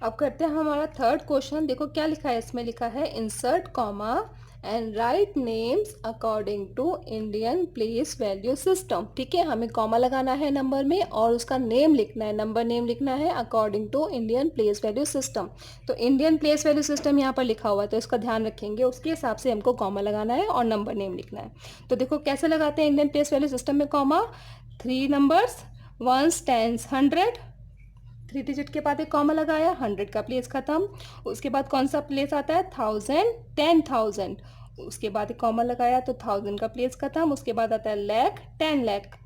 अब करते हैं हमारा थर्ड क्वेश्चन। देखो क्या लिखा है, इसमें लिखा है insert comma and write names according to Indian place value system. ठीक है, हमें कॉमा लगाना है नंबर में और उसका नेम लिखना है, नंबर नेम लिखना है according to Indian place value system. तो इंडियन प्लेस वैल्यू सिस्टम यहाँ पर लिखा हुआ है तो इसका ध्यान रखेंगे, उसके हिसाब से हमको कॉमा लगाना है और नंबर नेम लिखना है। तो देखो कैसे लगाते हैं इंडियन प्लेस वैल्यू सिस्टम में comma. 3 numbers, ones, tens, 100, 3 digit के बाद एक कॉमा लगाया, 100 का प्लेस खत्म। उसके बाद कौन सा प्लेस आता है, 1000, 10,000, उसके बाद एक कॉमा लगाया तो 1000 का प्लेस खत्म। उसके बाद आता है लाख, 10 लाख,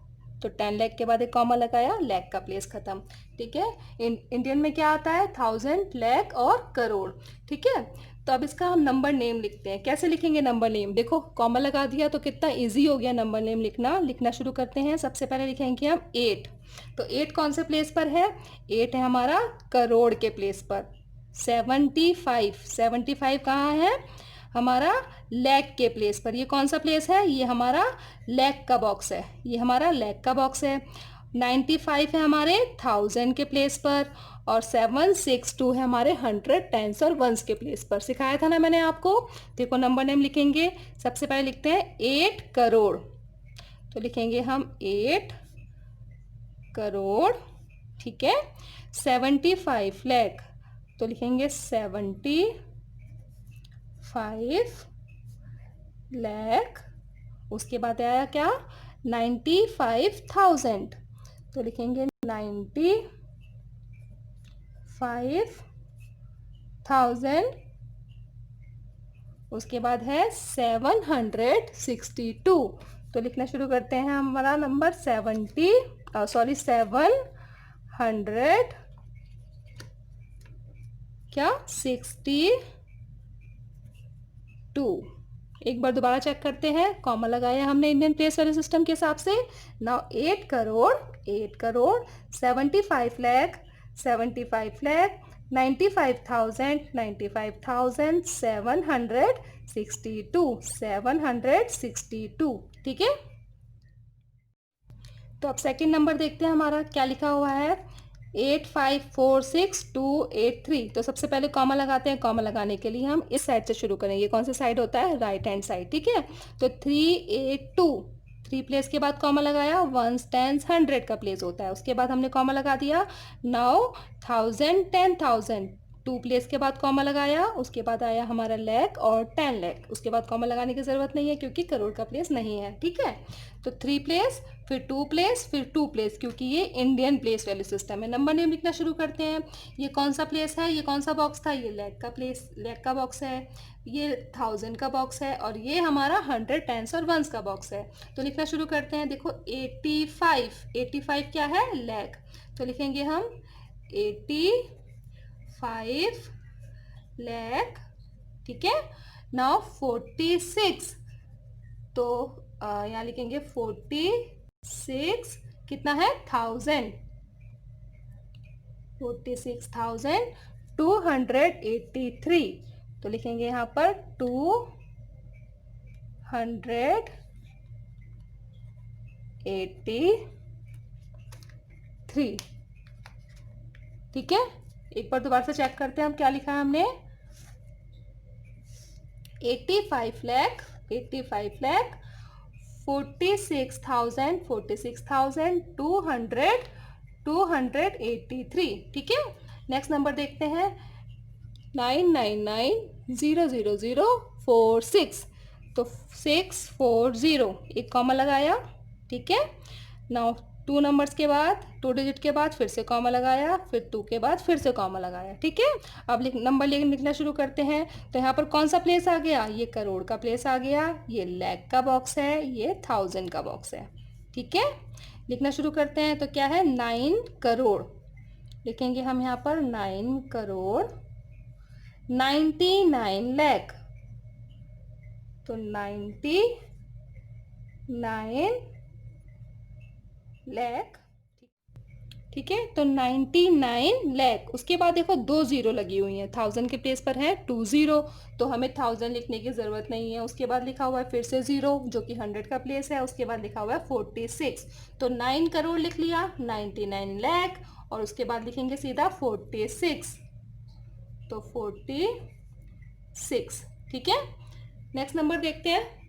तो 10 लाख के बाद एक कॉमा लगाया, लाख का प्लेस खत्म। ठीक है, इंडियन में क्या आता है, 1000, लाख और करोड़। ठीक है, तो अब इसका हम नंबर नेम लिखते हैं। कैसे लिखेंगे नंबर नेम, देखो कॉमा लगा दिया तो कितना इजी हो गया नंबर नेम लिखना शुरू करते हैं। सबसे पहले लिखेंगे हम 8। तो 8 कौन से प्लेस पर है, 8 है हमारा करोड़ के प्लेस पर। 75, 75 कहाँ है, हमारा लैख के प्लेस पर। ये कौन सा प्लेस है, ये हमारा लैख का बॉक्स है, ये हमारा लैख का बॉक्स है। 95 है हमारे 1000 के प्लेस पर और 762 है हमारे 100, टेंस और वंस के प्लेस पर। सिखाया था ना मैंने आपको। देखो नंबर नेम लिखेंगे, सबसे पहले लिखते हैं 8 करोड़, तो लिखेंगे हम 8 करोड़। ठीक है, 75 लाख, तो लिखेंगे 75 लाख। उसके बाद आया क्या, 95,000, तो लिखेंगे 95,000। उसके बाद है 762, तो लिखना शुरू करते हैं हमारा नंबर 700 क्या 62। एक बार दोबारा चेक करते हैं, कॉमा लगाया हमने इंडियन प्लेस वैल्यू सिस्टम के हिसाब से। नाउ 8 करोड़, 8 करोड़, 75 लाख, 75 लाख, 95,000, 95,000, 762, 762। ठीक है, तो अब सेकंड नंबर देखते हैं हमारा क्या लिखा हुआ है, 8546,283। तो सबसे पहले कॉमा लगाते हैं। कॉमा लगाने के लिए हम इस साइड से शुरू करेंगे। कौन सा साइड होता है, राइट हैंड साइड। ठीक है, तो 382, 3 प्लेस के बाद कॉमा लगाया, 1, 10, 100 का प्लेस होता है। उसके बाद हमने कॉमा लगा दिया। नाउ 1000, 10,000, 2 प्लेस के बाद कॉमा लगाया। उसके बाद आया हमारा लैख और 10 लाख। उसके बाद कॉमा लगाने की ज़रूरत नहीं है क्योंकि करोड़ का प्लेस नहीं है। ठीक है, तो 3 प्लेस, फिर 2 प्लेस, फिर 2 प्लेस, क्योंकि ये इंडियन प्लेस वैल्यू सिस्टम है। नंबर नेम लिखना शुरू करते हैं। ये कौन सा प्लेस है, ये कौन सा बॉक्स था, ये लैख का प्लेस, लैख का बॉक्स है। ये 1000 का बॉक्स है और ये हमारा 100, टेंस और वंस का बॉक्स है। तो लिखना शुरू करते हैं। देखो 85, 85 क्या है, लैख, तो लिखेंगे हम 85 लैख। ठीक है, नाउ 46, तो यहाँ लिखेंगे 46 कितना है, 1000, 46,283, तो लिखेंगे यहाँ पर 283। ठीक है, एक बार दोबारा से चेक करते हैं हम क्या लिखा है हमने। 85 लाख, 85 लाख, 46,000, 46,200, 283। ठीक है, नेक्स्ट नंबर देखते हैं 999,00046, तो 640, एक कॉमा लगाया। ठीक है, नाउ 2 नंबर्स के बाद, 2 डिजिट के बाद फिर से कॉमा लगाया, फिर 2 के बाद फिर से कॉमा लगाया। ठीक है, अब नंबर लिखना शुरू करते हैं। तो यहाँ पर कौन सा प्लेस आ गया, ये करोड़ का प्लेस आ गया, ये लैख का बॉक्स है, ये 1000 का बॉक्स है। ठीक है, लिखना शुरू करते हैं। तो क्या है, 9 करोड़, लिखेंगे हम यहाँ पर 9 करोड़, 99 लाख, तो 99 लाख। ठीक है, तो 99 लाख। उसके बाद देखो 2 जीरो लगी हुई हैं, 1000 के प्लेस पर है 20, तो हमें 1000 लिखने की ज़रूरत नहीं है। उसके बाद लिखा हुआ है फिर से 0 जो कि 100 का प्लेस है। उसके बाद लिखा हुआ है 46, तो 9 करोड़ लिख लिया, 99 लाख, और उसके बाद लिखेंगे सीधा 46। तो 46। ठीक है, नेक्स्ट नंबर देखते हैं।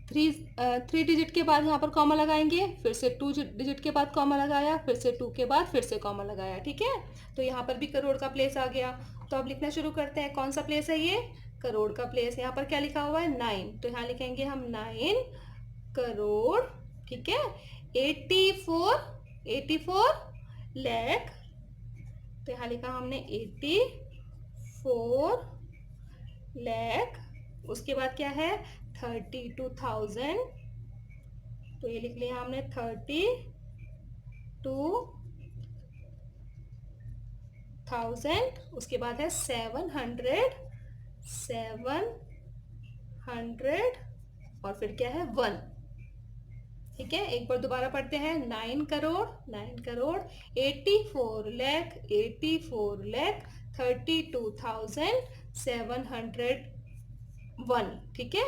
थ्री डिजिट के बाद यहाँ पर कॉमा लगाएंगे, फिर से 2 डिजिट के बाद कॉमा लगाया, फिर से 2 के बाद फिर से कॉमा लगाया। ठीक है, तो यहाँ पर भी करोड़ का प्लेस आ गया। तो अब लिखना शुरू करते हैं। कौन सा प्लेस है ये? करोड़ का प्लेस। यहाँ पर क्या लिखा हुआ है? 9। तो यहाँ लिखेंगे हम 9 करोड़। ठीक है, 84 लाख। तो यहाँ लिखा हमने 84 लाख। उसके बाद क्या है? 32,000। तो ये लिख लिया हमने 32,000। उसके बाद है 700 और फिर क्या है? 1। ठीक है, एक बार दोबारा पढ़ते हैं। 9 करोड़ 84 लाख 32,701। ठीक है,